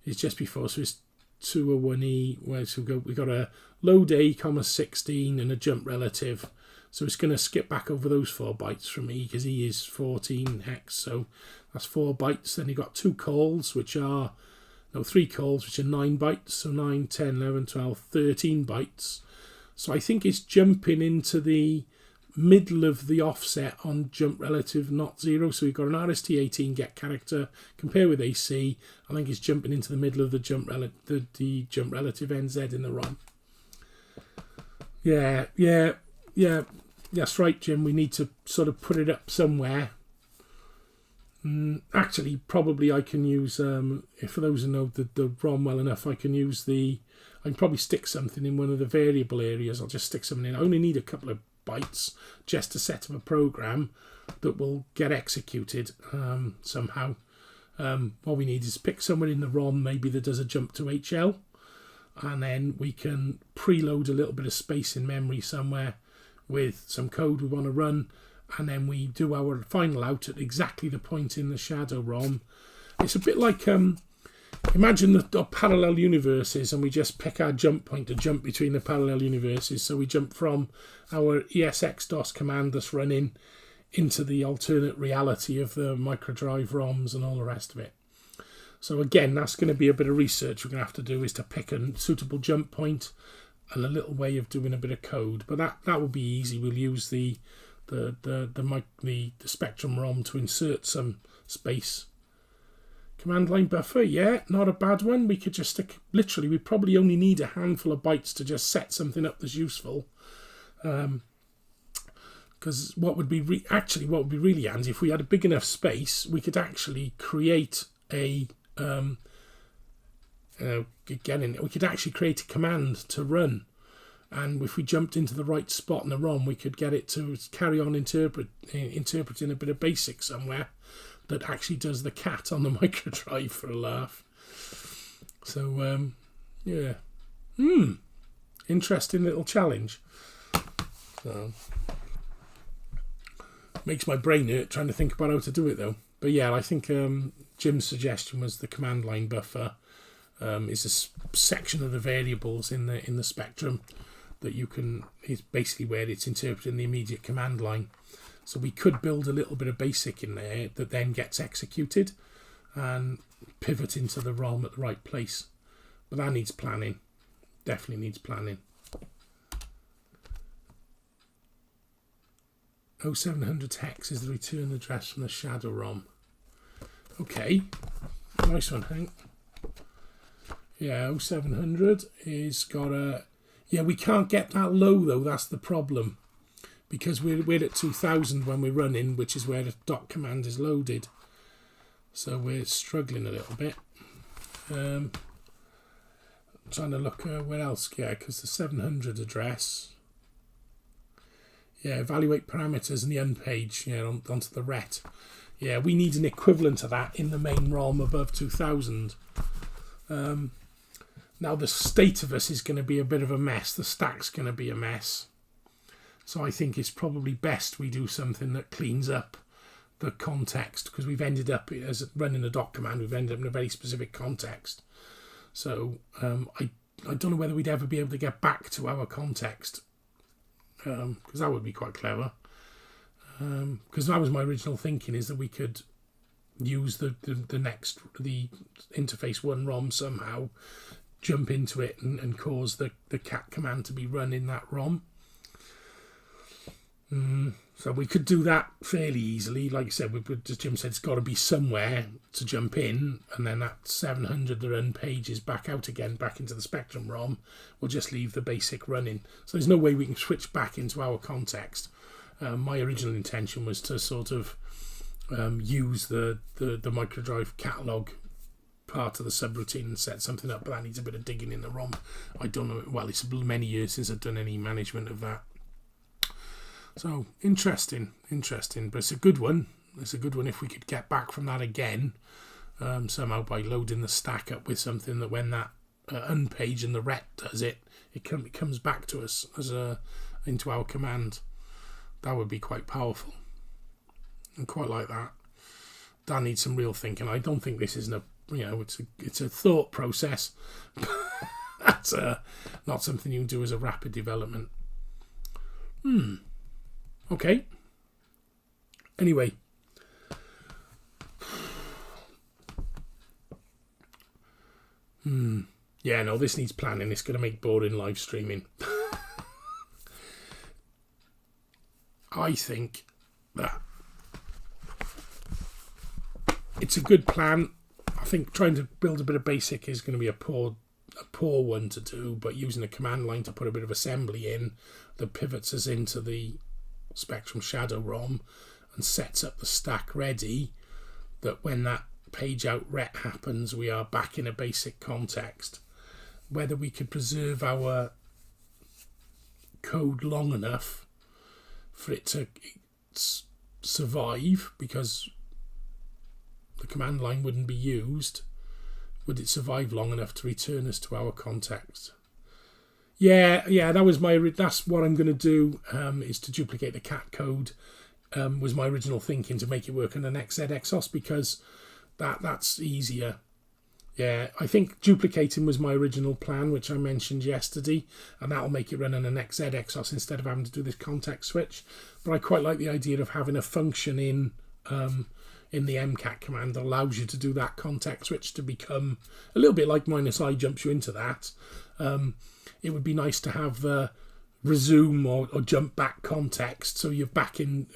is just before, so it's 2 or 1E. Where so we got a load A, 16 and a jump relative. So it's going to skip back over those 4 bytes from E because E is 14 hex. So that's 4 bytes. Then you've got 2 calls, which are, 3 calls, which are 9 bytes. So 9, 10, 11, 12, 13 bytes. So I think it's jumping into the middle of the offset on jump relative not 0. So we've got an RST18 get character, compare with AC. I think it's jumping into the middle of the jump relative NZ in the ROM. Yeah, that's right, Jim. We need to sort of put it up somewhere. Actually, probably I can use, for those who know the ROM well enough, I can probably stick something in one of the variable areas. I'll just stick something in. I only need a couple of bytes just to set up a program that will get executed somehow. What we need is pick somewhere in the ROM, maybe that does a jump to HL, and then we can preload a little bit of space in memory somewhere with some code we want to run, and then we do our final out at exactly the point in the shadow ROM. It's a bit like imagine the parallel universes, and we just pick our jump point to jump between the parallel universes. So we jump from our ESX-DOS command that's running into the alternate reality of the microdrive ROMs and all the rest of it. So again, that's going to be a bit of research we're going to have to do, is to pick a suitable jump point and a little way of doing a bit of code. But that will be easy. We'll use the Spectrum ROM to insert some space. Command line buffer, yeah, not a bad one. We could just stick, literally, we probably only need a handful of bytes to just set something up that's useful. Because what would be really handy, if we had a big enough space, we could actually create a we could actually create a command to run, and if we jumped into the right spot in the ROM, we could get it to carry on interpreting a bit of BASIC somewhere that actually does the cat on the microdrive for a laugh. So yeah, interesting little challenge. So makes my brain hurt trying to think about how to do it though. But yeah, I think Jim's suggestion was the command line buffer is a section of the variables in the Spectrum that you can, is basically where it's interpreting the immediate command line. So we could build a little bit of BASIC in there that then gets executed and pivot into the ROM at the right place. But that needs planning. Definitely needs planning. 0700 hex is the return address from the shadow ROM. Okay, nice one, Hank. Yeah, 0700 is got a... Yeah, we can't get that low though, that's the problem. Because we're at 2000 when we're running, which is where the dot command is loaded. So we're struggling a little bit. Trying to look where else, yeah, because the 700 address... Yeah, evaluate parameters in the unpage, yeah, onto the ret. Yeah, we need an equivalent to that in the main ROM above 2000. Now the state of us is going to be a bit of a mess. The stack's going to be a mess. So I think it's probably best we do something that cleans up the context, because we've ended up, as running a dot command, we've ended up in a very specific context. So I don't know whether we'd ever be able to get back to our context, because that would be quite clever. Because that was my original thinking, is that we could use the interface 1 ROM somehow, jump into it and cause the cat command to be run in that ROM. So we could do that fairly easily. Like I said, as Jim said, it's got to be somewhere to jump in, and then that 700 the run page is back out again, back into the Spectrum ROM. We'll just leave the BASIC running. So there's no way we can switch back into our context. My original intention was to sort of use the microdrive catalog part of the subroutine and set something up, but that needs a bit of digging in the ROM. I don't know, well, it's many years since I've done any management of that. So interesting, but it's a good one. It's a good one if we could get back from that again, somehow by loading the stack up with something that when that unpage and the ret does it, it comes back to us as into our command. That would be quite powerful. And quite like that. That needs some real thinking. I don't think this is it's a thought process. That's not something you can do as a rapid development. Okay. Anyway. Yeah, no, this needs planning. It's going to make boring live streaming. I think that it's a good plan. I think trying to build a bit of BASIC is going to be a poor one to do, but using a command line to put a bit of assembly in that pivots us into the Spectrum Shadow ROM and sets up the stack ready, that when that page out ret happens, we are back in a BASIC context. Whether we could preserve our code long enough for it to survive, because the command line wouldn't be used, would it survive long enough to return us to our context? Yeah, that was that's what I'm going to do, is to duplicate the cat code. Was my original thinking, to make it work on an XZ-Exos, because that's easier. Yeah, I think duplicating was my original plan, which I mentioned yesterday, and that'll make it run on an XZ-Exos instead of having to do this context switch. But I quite like the idea of having a function in the mcat command that allows you to do that context switch to become a little bit like -I jumps you into that. It would be nice to have the resume or jump back context, so you're back in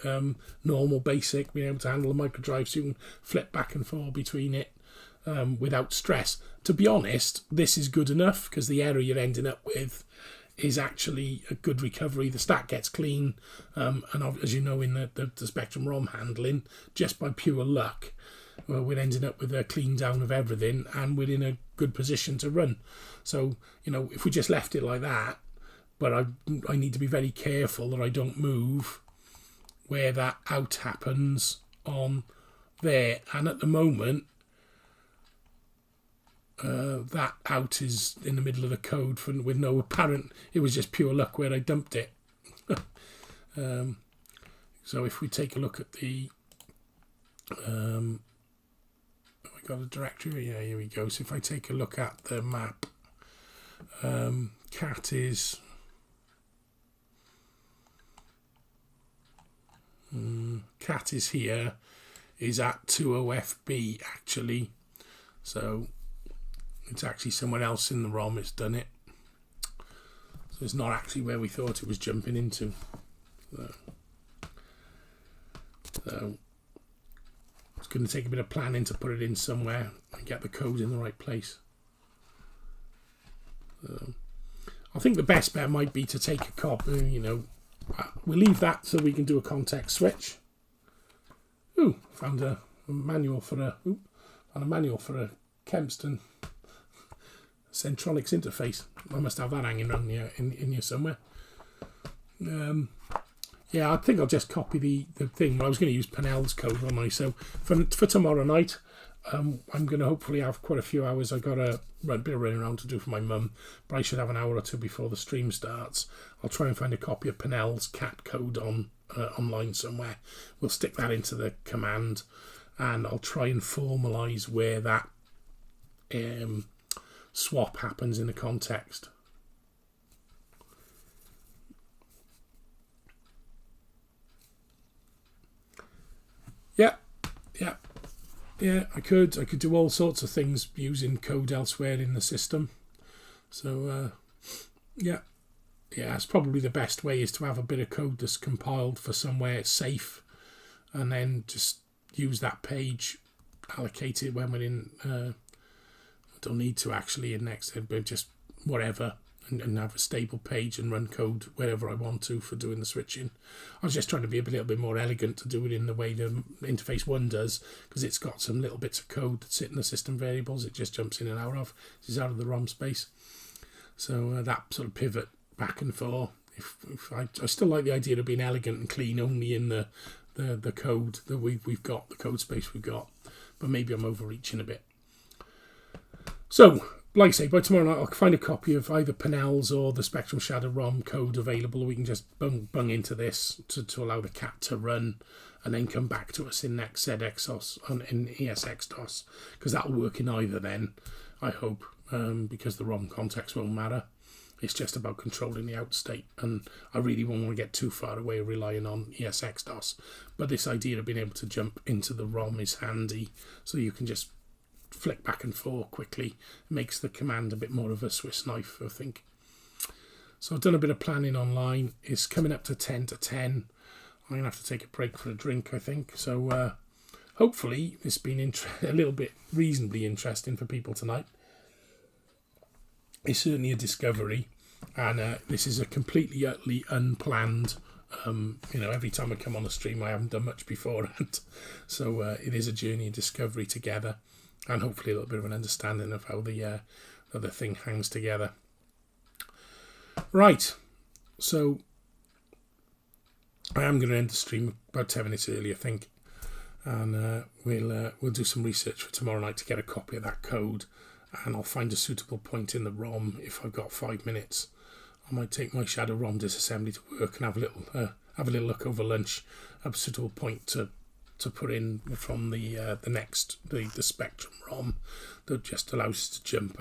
normal basic, being able to handle the microdrive, so you can flip back and forth between it without stress. To be honest, this is good enough, because the error you're ending up with is actually a good recovery. The stack gets clean, and as you know, in the Spectrum ROM handling, just by pure luck, we're ending up with a clean down of everything, and we're in a good position to run. So, you know, if we just left it like that, but I need to be very careful that I don't move where that out happens on there. And at the moment, that out is in the middle of the code with no apparent, it was just pure luck where I dumped it. So if we take a look at the, have we got a directory? Yeah, here we go. So if I take a look at the map, cat is, here, is at 20FB actually. So it's actually somewhere else in the ROM it's done it. So it's not actually where we thought it was jumping into. So it's going to take a bit of planning to put it in somewhere and get the code in the right place. I think the best bet might be to take a copy, you know, we'll leave that so we can do a context switch. Ooh, found a manual for a Kempston Centronics interface. I must have that hanging around here in here somewhere. Yeah, I think I'll just copy the thing. Well, I was going to use Penel's code, wasn't I? So for tomorrow night, I'm going to hopefully have quite a few hours. I've got a bit of running around to do for my mum, but I should have an hour or two before the stream starts. I'll try and find a copy of Penel's cat code online somewhere. We'll stick that into the command, and I'll try and formalize where that swap happens in the context. Yeah, I could do all sorts of things using code elsewhere in the system. So yeah, it's probably the best way is to have a bit of code that's compiled for somewhere safe, and then just use that page, allocate it when we're in. I don't need to actually in Next, but just whatever, and have a stable page and run code wherever I want to for doing the switching. I was just trying to be a little bit more elegant to do it in the way the interface 1 does, because it's got some little bits of code that sit in the system variables. It just jumps in and out of. This is out of the ROM space. So that sort of pivot back and forth. If I still like the idea of being elegant and clean only in the code that we've got, the code space we've got. But maybe I'm overreaching a bit. So, like I say, by tomorrow night I'll find a copy of either Penel's or the Spectrum Shadow ROM code available. We can just bung into this to allow the cat to run, and then come back to us in Next ZXOS in ESXDOS, because that'll work in either then, I hope, because the ROM context won't matter. It's just about controlling the out state, and I really won't want to get too far away relying on ESXDOS. But this idea of being able to jump into the ROM is handy, so you can just flick back and forth quickly. It makes the command a bit more of a Swiss knife, I think. So I've done a bit of planning online. It's coming up to 10 to 10. I'm going to have to take a break for a drink, I think. So hopefully it's been a little bit reasonably interesting for people tonight. It's certainly a discovery, and this is a completely, utterly unplanned. Every time I come on a stream, I haven't done much beforehand. So it is a journey of discovery together, and hopefully a little bit of an understanding of how the thing hangs together. Right, so I am going to end the stream about 10 minutes early, I think, and we'll do some research for tomorrow night to get a copy of that code, and I'll find a suitable point in the ROM if I've got 5 minutes. I might take my Shadow ROM disassembly to work and have a little look over lunch, a suitable point to put in from the Spectrum ROM that just allows us to jump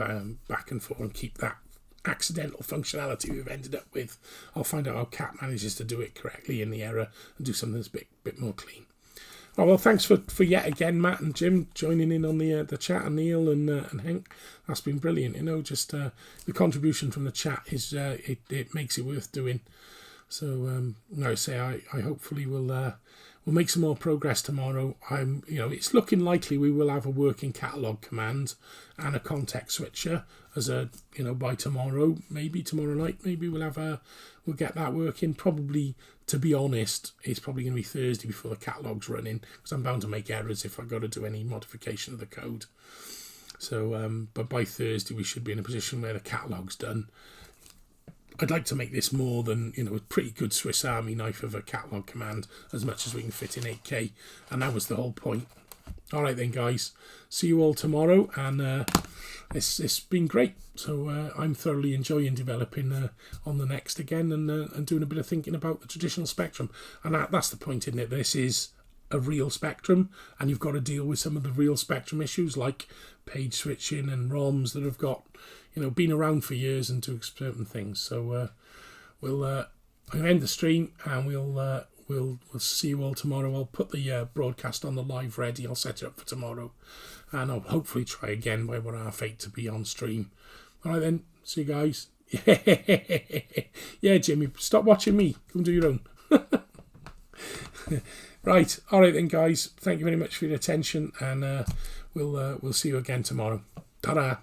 back and forth and keep that accidental functionality we've ended up with. I'll find out how Cat manages to do it correctly in the error and do something that's a bit more clean. Oh, well, thanks for yet again, Matt and Jim, joining in on the chat, and Neil and Hank. That's been brilliant. You know, just the contribution from the chat is it makes it worth doing. So, like I say, I hopefully will make some more progress tomorrow. It's looking likely we will have a working catalog command and a context switcher as by tomorrow, maybe tomorrow night. Maybe we'll get that working. Probably, to be honest, it's probably going to be Thursday before the catalog's running, because I'm bound to make errors if I got to do any modification of the code. So, but by Thursday we should be in a position where the catalog's done. I'd like to make this more than, a pretty good Swiss Army knife of a catalog command, as much as we can fit in 8K, and that was the whole point. All right then, guys. See you all tomorrow, and it's been great. So I'm thoroughly enjoying developing on the Next again, and doing a bit of thinking about the traditional Spectrum. And that's the point, isn't it? This is a real Spectrum, and you've got to deal with some of the real Spectrum issues, like page switching and ROMs that have got, been around for years and do certain things. So I'll end the stream, and we'll see you all tomorrow. I'll put the broadcast on the live ready. I'll set it up for tomorrow, and I'll hopefully try again by about 8:30 to be on stream. All right then, see you guys. Yeah, Jimmy, stop watching me. Come do your own. Right, all right then, guys. Thank you very much for your attention, and we'll see you again tomorrow. Ta-da.